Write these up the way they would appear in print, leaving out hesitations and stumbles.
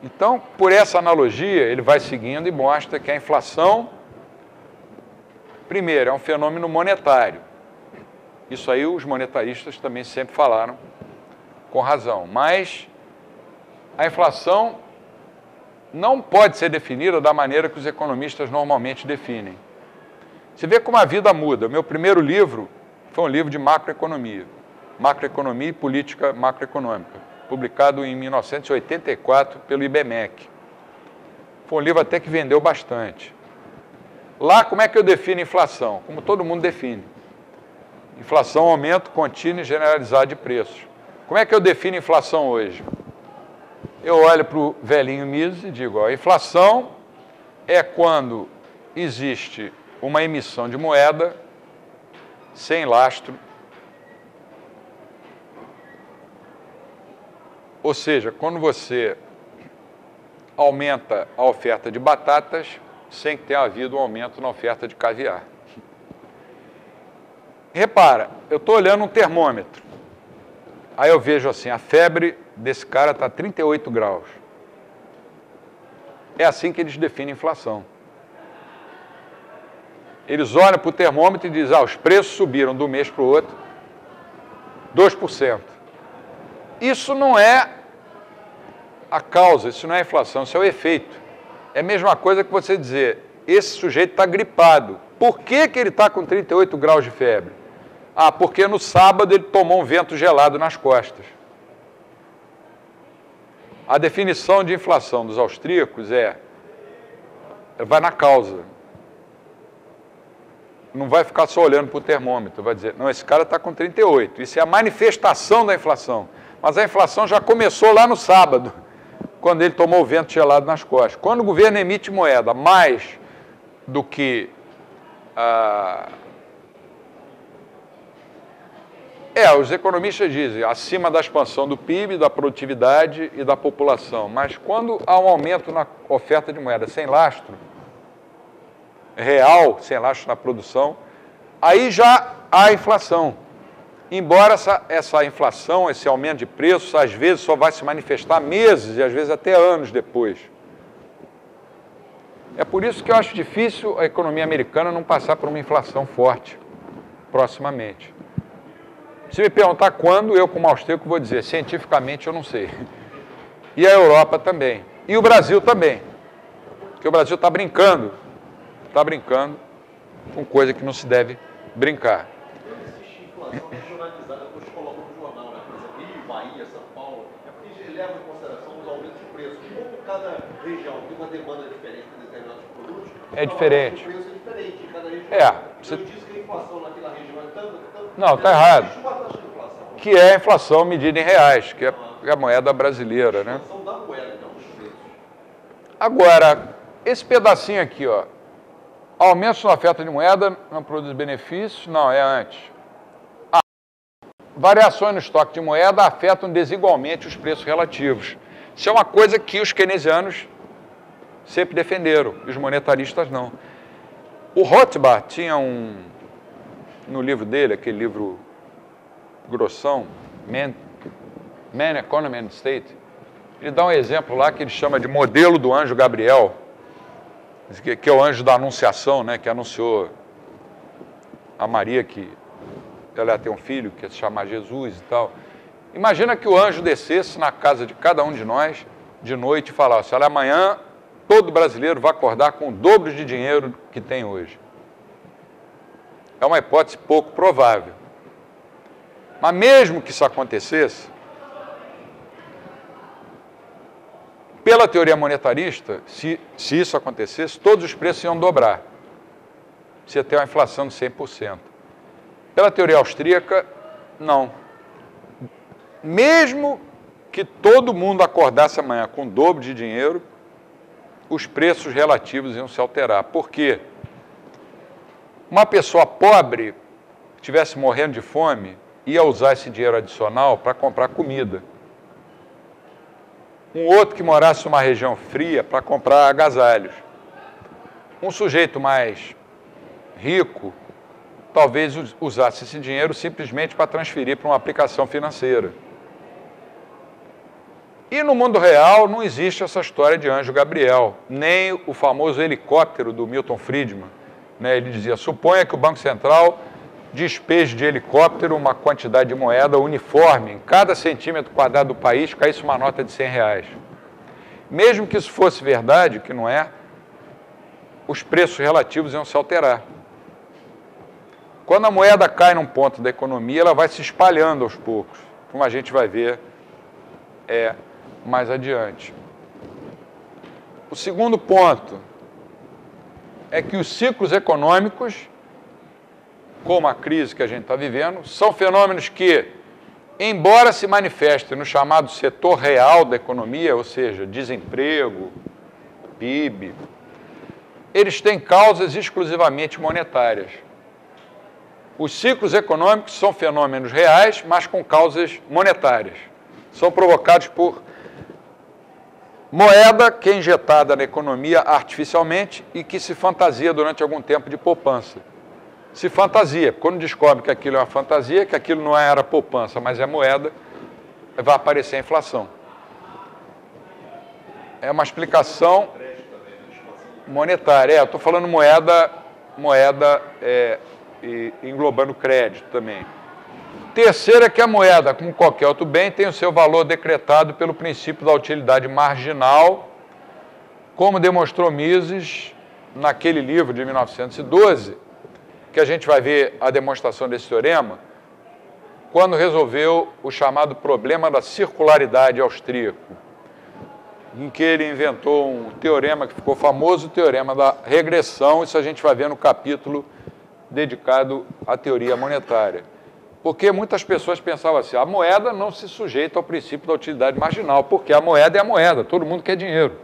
Então, por essa analogia, ele vai seguindo e mostra que a inflação, primeiro, é um fenômeno monetário. Isso aí os monetaristas também sempre falaram com razão. Mas a inflação não pode ser definida da maneira que os economistas normalmente definem. Você vê como a vida muda. Meu primeiro livro foi um livro de macroeconomia e política macroeconômica, publicado em 1984 pelo IBMEC. Foi um livro até que vendeu bastante. Lá, como é que eu defino inflação? Como todo mundo define. Inflação, aumento contínuo e generalizado de preços. Como é que eu defino inflação hoje? Eu olho para o velhinho Mises e digo, ó, a inflação é quando existe uma emissão de moeda sem lastro, ou seja, quando você aumenta a oferta de batatas sem que tenha havido um aumento na oferta de caviar. Repara, eu estou olhando um termômetro. Aí eu vejo assim, a febre desse cara está 38 graus. É assim que eles definem inflação. Eles olham para o termômetro e dizem, os preços subiram de um mês para o outro 2%. Isso não é a causa, isso não é a inflação, isso é o efeito. É a mesma coisa que você dizer, esse sujeito está gripado. Por que ele está com 38 graus de febre? Ah, porque no sábado ele tomou um vento gelado nas costas. A definição de inflação dos austríacos vai na causa. Não vai ficar só olhando para o termômetro, vai dizer, não, esse cara está com 38. Isso é a manifestação da inflação. Mas a inflação já começou lá no sábado, quando ele tomou o vento gelado nas costas. Quando o governo emite moeda mais do que os economistas dizem, acima da expansão do PIB, da produtividade e da população. Mas quando há um aumento na oferta de moeda sem lastro, real, sem lastro na produção, aí já há inflação. Embora essa inflação, esse aumento de preços, às vezes só vai se manifestar meses e às vezes até anos depois. É por isso que eu acho difícil a economia americana não passar por uma inflação forte proximamente. Se me perguntar quando, eu como austríaco vou dizer, cientificamente eu não sei. E a Europa também. E o Brasil também. Porque o Brasil está brincando com coisa que não se deve brincar. Existe inflação regionalizada, depois colocam no jornal, né? Por exemplo, Rio, Bahia, São Paulo, é porque eles levam em consideração os aumentos de preço. Como cada região tem uma demanda diferente de determinados produtos, é diferente. O preço é diferente em cada região. Você diz que a inflação naquela região é tanto. Não, está errado. Existe uma taxa de inflação. Que é a inflação medida em reais, que é a moeda brasileira, né? A inflação da moeda, então, dos preços. Agora, esse pedacinho aqui, ó, aumento na oferta de moeda não produz benefícios? Não, é antes. Variações no estoque de moeda afetam desigualmente os preços relativos. Isso é uma coisa que os keynesianos sempre defenderam, e os monetaristas não. O Rothbard tinha no livro dele, aquele livro grossão, Man, Economy and State, ele dá um exemplo lá que ele chama de modelo do anjo Gabriel, que é o anjo da anunciação, né, que anunciou a Maria que ela ia ter um filho, que ia se chamar Jesus e tal. Imagina que o anjo descesse na casa de cada um de nós, de noite, e falasse, olha, amanhã todo brasileiro vai acordar com o dobro de dinheiro que tem hoje. É uma hipótese pouco provável. Mas mesmo que isso acontecesse, pela teoria monetarista, se isso acontecesse, todos os preços iam dobrar. Você ia ter uma inflação de 100%. Pela teoria austríaca, não. Mesmo que todo mundo acordasse amanhã com o dobro de dinheiro, os preços relativos iam se alterar. Por quê? Uma pessoa pobre, que estivesse morrendo de fome, ia usar esse dinheiro adicional para comprar comida. Um outro que morasse numa região fria para comprar agasalhos. Um sujeito mais rico talvez usasse esse dinheiro simplesmente para transferir para uma aplicação financeira. E no mundo real não existe essa história de anjo Gabriel, nem o famoso helicóptero do Milton Friedman. Né? Ele dizia, suponha que o Banco Central despeje de helicóptero uma quantidade de moeda uniforme, em cada centímetro quadrado do país caísse uma nota de R$100. Mesmo que isso fosse verdade, que não é, os preços relativos iam se alterar. Quando a moeda cai num ponto da economia, ela vai se espalhando aos poucos, como a gente vai ver mais adiante. O segundo ponto é que os ciclos econômicos, como a crise que a gente está vivendo, são fenômenos que, embora se manifestem no chamado setor real da economia, ou seja, desemprego, PIB, eles têm causas exclusivamente monetárias. Os ciclos econômicos são fenômenos reais, mas com causas monetárias. São provocados por moeda que é injetada na economia artificialmente e que se fantasia durante algum tempo de poupança. Se fantasia, quando descobre que aquilo é uma fantasia, que aquilo não era poupança, mas é moeda, vai aparecer a inflação. É uma explicação monetária. Eu estou falando moeda englobando crédito também. Terceiro é que a moeda, como qualquer outro bem, tem o seu valor decretado pelo princípio da utilidade marginal, como demonstrou Mises naquele livro de 1912, que a gente vai ver a demonstração desse teorema, quando resolveu o chamado problema da circularidade austríaco, em que ele inventou um teorema que ficou famoso, o teorema da regressão. Isso a gente vai ver no capítulo dedicado à teoria monetária. Porque muitas pessoas pensavam assim, a moeda não se sujeita ao princípio da utilidade marginal, porque a moeda é a moeda, todo mundo quer dinheiro.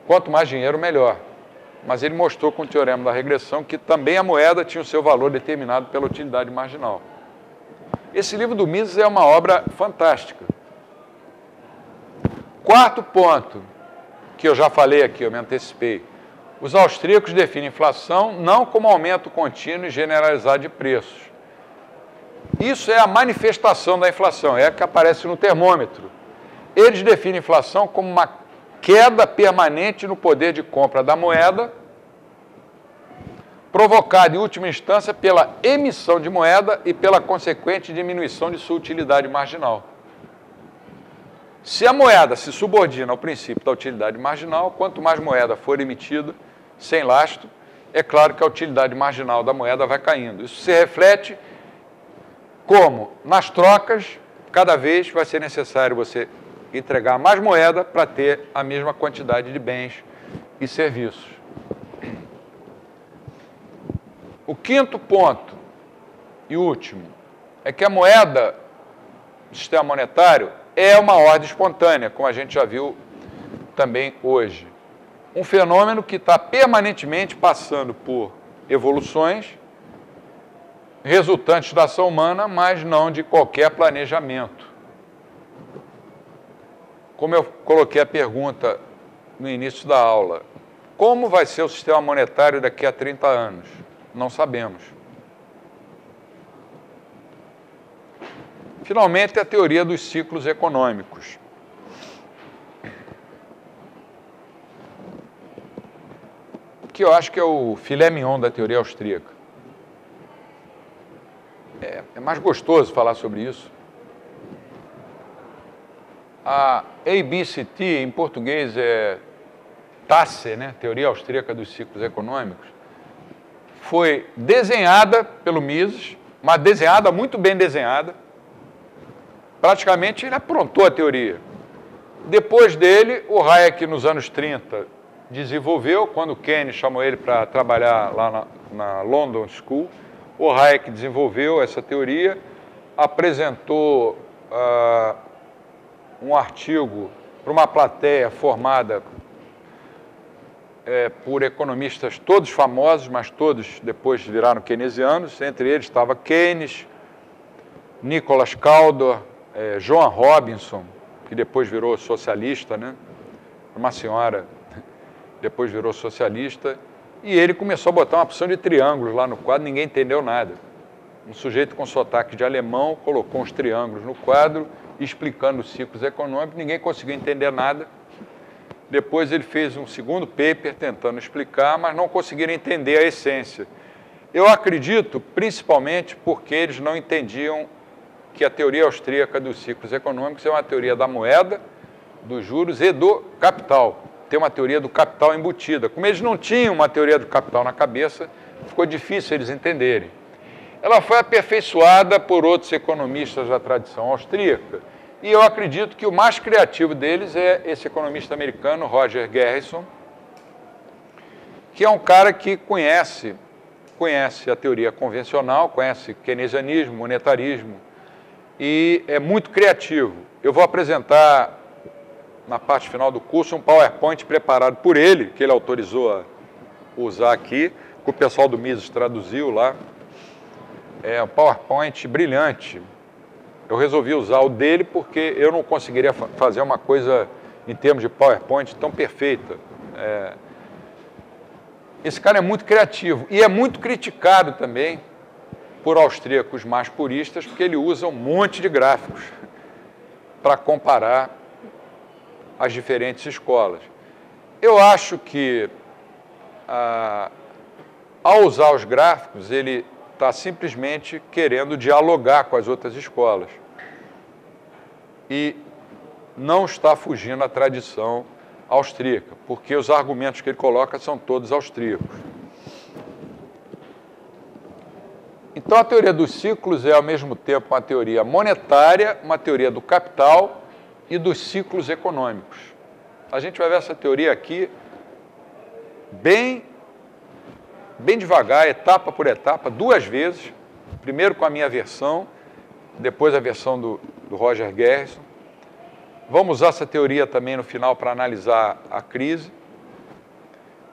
Quanto mais dinheiro, melhor. Mas ele mostrou com o teorema da regressão que também a moeda tinha o seu valor determinado pela utilidade marginal. Esse livro do Mises é uma obra fantástica. Quarto ponto, que eu já falei aqui, eu me antecipei. Os austríacos definem inflação não como aumento contínuo e generalizado de preços. Isso é a manifestação da inflação, é a que aparece no termômetro. Eles definem inflação como uma queda permanente no poder de compra da moeda, provocada em última instância pela emissão de moeda e pela consequente diminuição de sua utilidade marginal. Se a moeda se subordina ao princípio da utilidade marginal, quanto mais moeda for emitida sem lastro, é claro que a utilidade marginal da moeda vai caindo. Isso se reflete como, nas trocas, cada vez vai ser necessário você entregar mais moeda para ter a mesma quantidade de bens e serviços. O quinto ponto, e último, é que a moeda do sistema monetário é uma ordem espontânea, como a gente já viu também hoje. Um fenômeno que está permanentemente passando por evoluções resultantes da ação humana, mas não de qualquer planejamento. Como eu coloquei a pergunta no início da aula, como vai ser o sistema monetário daqui a 30 anos? Não sabemos. Finalmente, a teoria dos ciclos econômicos. Que eu acho que é o filé mignon da teoria austríaca. É mais gostoso falar sobre isso. A ABCT, em português, é TACE, né? Teoria Austríaca dos Ciclos Econômicos, foi desenhada pelo Mises, mas desenhada, muito bem desenhada. Praticamente ele aprontou a teoria. Depois dele, o Hayek, nos anos 30, desenvolveu, quando Keynes chamou ele para trabalhar lá na London School, o Hayek desenvolveu essa teoria, apresentou um artigo para uma plateia formada por economistas todos famosos, mas todos depois viraram keynesianos. Entre eles estava Keynes, Nicholas Caldor, Joan Robinson, que depois virou socialista, né? Uma senhora, depois virou socialista. E ele começou a botar uma opção de triângulos lá no quadro, ninguém entendeu nada. Um sujeito com sotaque de alemão colocou uns triângulos no quadro explicando os ciclos econômicos, ninguém conseguiu entender nada. Depois ele fez um segundo paper tentando explicar, mas não conseguiram entender a essência. Eu acredito, principalmente, porque eles não entendiam que a teoria austríaca dos ciclos econômicos é uma teoria da moeda, dos juros e do capital. Tem uma teoria do capital embutida. Como eles não tinham uma teoria do capital na cabeça, ficou difícil eles entenderem. Ela foi aperfeiçoada por outros economistas da tradição austríaca, e eu acredito que o mais criativo deles é esse economista americano, Roger Garrison, que é um cara que conhece a teoria convencional, conhece keynesianismo, monetarismo, e é muito criativo. Eu vou apresentar, na parte final do curso, um PowerPoint preparado por ele, que ele autorizou a usar aqui, que o pessoal do Mises traduziu lá. É um PowerPoint brilhante. Eu resolvi usar o dele porque eu não conseguiria fazer uma coisa, em termos de PowerPoint, tão perfeita. Esse cara é muito criativo e é muito criticado também por austríacos mais puristas, porque ele usa um monte de gráficos para comparar as diferentes escolas. Eu acho que, ao usar os gráficos, ele está simplesmente querendo dialogar com as outras escolas e não está fugindo à tradição austríaca, porque os argumentos que ele coloca são todos austríacos. Então, a teoria dos ciclos é, ao mesmo tempo, uma teoria monetária, uma teoria do capital e dos ciclos econômicos. A gente vai ver essa teoria aqui bem devagar, etapa por etapa, duas vezes. Primeiro com a minha versão, depois a versão do Roger Garrison. Vamos usar essa teoria também no final para analisar a crise.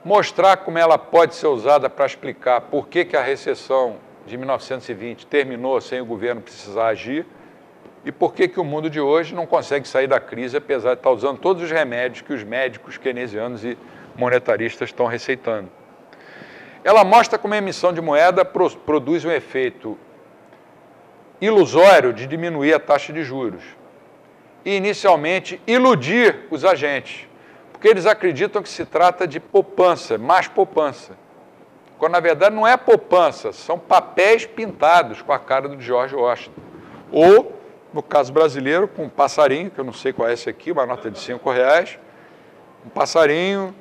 Mostrar como ela pode ser usada para explicar por que a recessão de 1920 terminou sem o governo precisar agir e por que o mundo de hoje não consegue sair da crise, apesar de estar usando todos os remédios que os médicos keynesianos e monetaristas estão receitando. Ela mostra como a emissão de moeda produz um efeito ilusório de diminuir a taxa de juros e, inicialmente, iludir os agentes, porque eles acreditam que se trata de poupança, mais poupança, quando, na verdade, não é poupança, são papéis pintados com a cara do George Washington. Ou, no caso brasileiro, com um passarinho, que eu não sei qual é esse aqui, uma nota de R$5, um passarinho,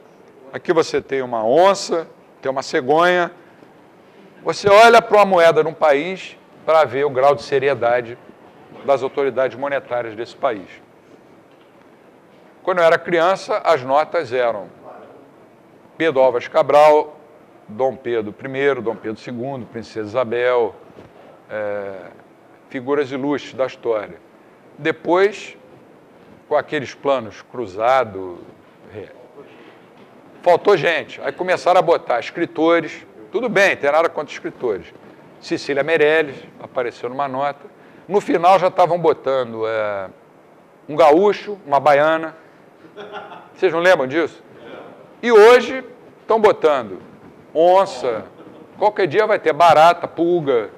aqui você tem uma onça, tem uma cegonha. Você olha para uma moeda num país para ver o grau de seriedade das autoridades monetárias desse país. Quando eu era criança, as notas eram Pedro Álvares Cabral, Dom Pedro I, Dom Pedro II, Princesa Isabel, figuras ilustres da história. Depois, com aqueles planos cruzados, faltou gente. Aí começaram a botar escritores, tudo bem, tem nada contra escritores. Cecília Meirelles apareceu numa nota. No final já estavam botando um gaúcho, uma baiana. Vocês não lembram disso? E hoje estão botando onça, qualquer dia vai ter barata, pulga.